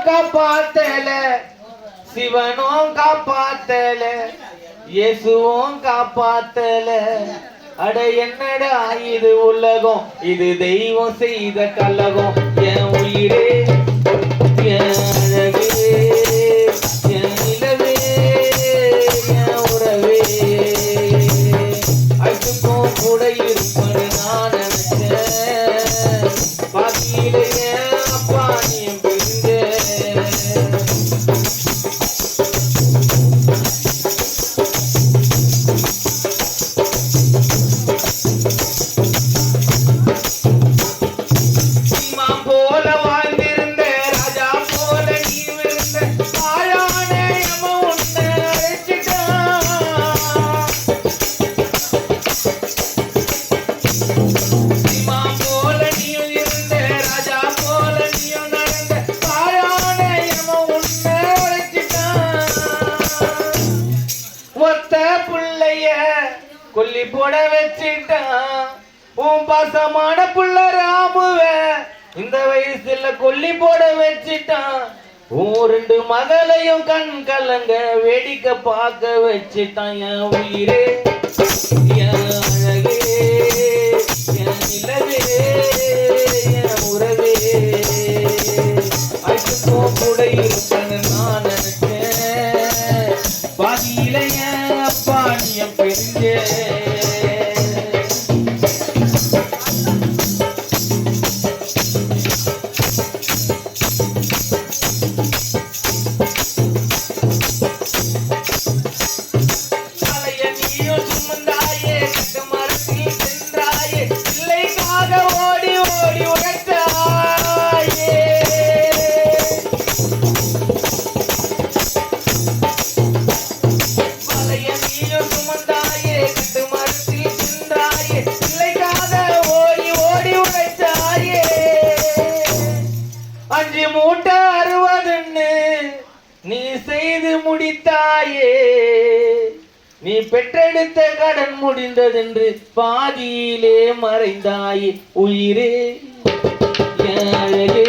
காப்பாத்தல, சிவனும் காப்பாத்தல, இயேசுவும் காப்பாத்தல. அட என்னடா இது உலகம், இது தெய்வம் செய்த கலகம். என் உயிரே, என் அழகே, என் நிலவே, என் உறவே, அதுக்கும் கூட இருப்பது நான் நினைச்சேன். பாதியிலே அப்பா நீ கொல்லி போட வச்சிட்டான். உன் பாசமான புள்ள ராமுவ இந்த வயசுல கொல்லி போட வச்சிட்டான். உன் 2 மகளையும் கண் கலங்க வேடிக்கை பார்க்க வச்சிட்டான். என் உயிரே, என் அழகே, என் நிலவே, என் உறவே, அதுக்கும் கூட இருப்பேன்னு நான் நினைச்சேன். பாதியில என் அப்பா நீ பெரிய மூட்டை 60 நீ செய்து முடித்தாயே. நீ பெற்றெடுத்த கடன் முடிந்ததென்று பாதியிலே மறைந்தாயே. உயிரே, என் அழகே,